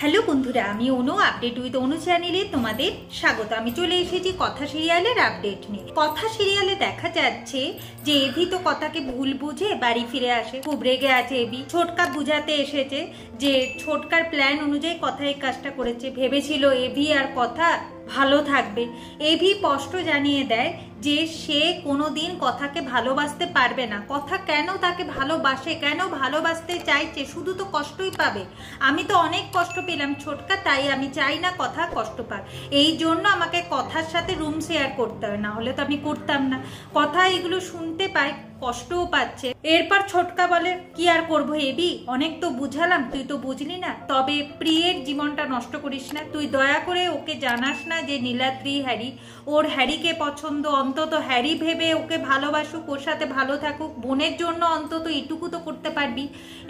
Hello বন্ধুরা, আমি অনু update with অনু চ্যানেলে তোমাদের স্বাগত। আমি চলে এসেছি কথা সিরিয়ালের আপডেট নিয়ে। কথা সিরিয়ালে দেখা যাচ্ছে যে এভি তো কথাকে ভুল বুঝে বাড়ি ফিরে আসে। খুব রেগে আছে এভি। ছোটকা বুঝাতে এসেছে যে ছোটকার প্ল্যান অনুযায়ী কথা এই কাজটা করেছে। ভেবেছিল এভি আর কথা ভালো থাকবে। এভি স্পষ্ট জানিয়ে দেয় যে সে কোনোদিন কথাকে ভালোবাসতে পারবে না। কথা কেন তাকে ভালোবাসে, কেন ভালোবাসতে চাইছে, শুধু তো কষ্টই পাবে। আমি তো অনেক কষ্ট পেলাম ছোটকা, তাই আমি চাই না কথা কষ্ট পাক। এই জন্য আমাকে কথার সাথে রুম শেয়ার করতে হয়, না হলে তো আমি করতাম না। কথা এগুলো শুনতে পাই, কষ্টও পাচ্ছে। এরপর ছোটকা বলে কি আর করবো এভি, অনেক তো বুঝালাম, তুই তো বুঝলি না। তবে প্রিয়ের জীবনটা নষ্ট করিস না। তুই দয়া করে ওকে জানাস না যে নীলাদ্রি হ্যারি, ওর হ্যারিকে পছন্দ। অন্তত হ্যারি ভেবে ওকে ভালোবাসুক, ওর সাথে ভালো থাকুক। বোনের জন্য অন্তত এটুকু তো করতে পারবি।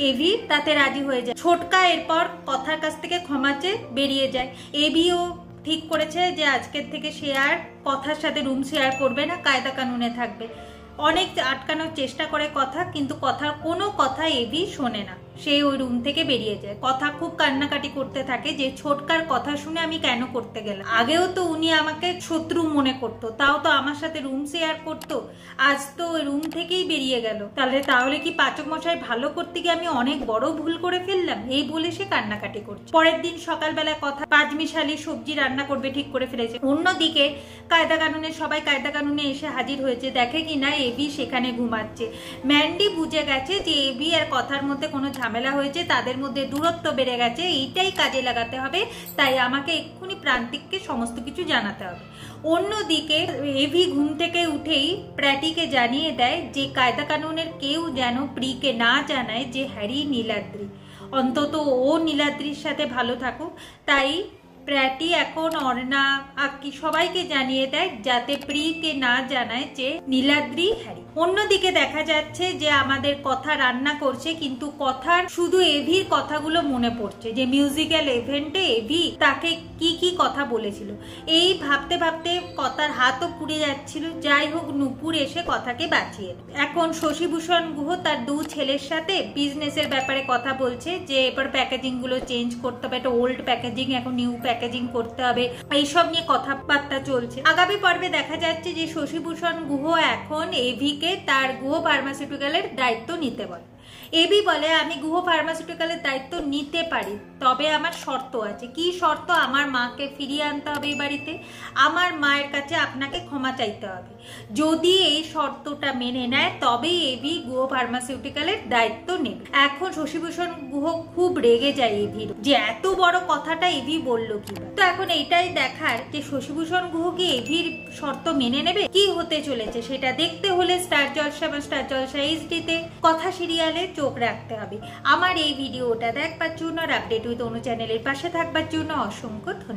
এভি তাতে রাজি হয়ে যায়। ছোটকা এরপর কথার কাছ থেকে ক্ষমা চেয়ে বেরিয়ে যায়। এভিও ঠিক করেছে যে আজকের থেকে সে আর কথার সাথে রুম শেয়ার করবে না, কায়দা কানুনে থাকবে। অনেক আটকানোর চেষ্টা করে কথা, কিন্তু কথার কোনো কথা এভি শোনে না। সে ওই রুম থেকে বেরিয়ে যায়। কথা খুব কান্নাকাটি করতে থাকে যে ছোটকার কথা শুনে আমি কেন করতে গেলাম। আগেও তো উনি আমাকে শত্রু মনে করতো, তাও তো আমার সাথে রুম শেয়ার করতো। আজ তো ওই রুম থেকেই বেরিয়ে গেল। তাহলে কি পাচক মশাই ভালো করতে গিয়ে আমি অনেক বড় ভুল করে ফেললাম, এই বলে সে কান্নাকাটি করছে। পরের দিন সকালবেলা কথা পাঁচমিশালি সবজি রান্না করবে ঠিক করে ফেলেছে। অন্যদিকে কায়দা কানুনে সবাই কায়দা কানুনে এসে হাজির হয়েছে। দেখে কিনা এভি সেখানে ঘুমাচ্ছে। ম্যান্ডি বুঝে গেছে যে এভি আর কথার মধ্যে কোনো ঝামেলা হয়েছে, তাদের মধ্যে দূরত্ব বেড়ে গেছে। এইটাই কাজে লাগাতে হবে, তাই আমাকে এক্ষুনি প্রান্তিককে সমস্ত কিছু জানাতে হবে। অন্যদিকে এভি ঘুম থেকে উঠেই প্র্যাটিকে জানিয়ে দেয় যে কায়দা কানুনের কেউ যেন প্রিকে না জানায় যে হ্যারি নীলাদ্রি, অন্তত ও নীলাদ্রির সাথে ভালো থাকুক। তাই প্র্যাটি এখন অর্ণা আক্কি সবাইকে জানিয়ে দেয় যাতে প্রিকে না জানায় যে নীলাদ্রি হ্যারি। অন্যদিকে দেখা যাচ্ছে যে আমাদের কথা রান্না করছে, কিন্তু কথার শুধু এভির কথাগুলো মনে পড়ছে যে মিউজিক্যাল ইভেন্টে এভি তাকে কি কি কথা বলেছিল। এই ভাবতে ভাবতে কথার হাতও পুড়ে যাচ্ছিল। যাই হোক, নুপুর এসে কথাকে বাঁচিয়ে। এখন শশীভূষণ গুহ তার দু ছেলের সাথে বিজনেসের ব্যাপারে কথা বলছে যে এবার প্যাকেজিং গুলো চেঞ্জ করতে হবে, একটা ওল্ড প্যাকেজিং এখন নিউ প্যাকেজিং করতে হবে, এইসব নিয়ে কথাবার্তা চলছে। আগামী পর্বে দেখা যাচ্ছে যে শশীভূষণ গুহ এখন এভিকে তার গুহ ফার্মাসিউটিক্যালের দায়িত্ব নিতে বলে। এভি বলে আমি গুহ ফার্মাসিউটিক্যালের দায়িত্ব নিতে পারি, তবে আমার শর্ত আছে। কি শর্ত? আমার মাকে ফিরিয়ে আনতে হবে এই বাড়িতে, আমার মায়ের কাছে আপনাকে ক্ষমা চাইতে হবে। যদি এই শর্তটা মেনে নেয় তবেই এভি গুহ ফার্মাসিউটিক্যালের দায়িত্ব নেবে। এখন শশীভূষণ গুহ খুব রেগে যায় এভির যে এত বড় কথাটা এভি বললো কিনা। তো এখন এইটাই দেখার যে শশীভূষণ গুহ কি এভির শর্ত মেনে নেবে, কি হতে চলেছে সেটা দেখতে হলে স্টার জলসা বা স্টার জলসা এইচডিতে কথা সিরিয়ালে চোখ রাখতে হবে। আমার এই ভিডিওটা দেখবার জন্য আর আপডেট উইথ অনু চ্যানেলের পাশে থাকবার জন্য অসংখ্য ধন্যবাদ।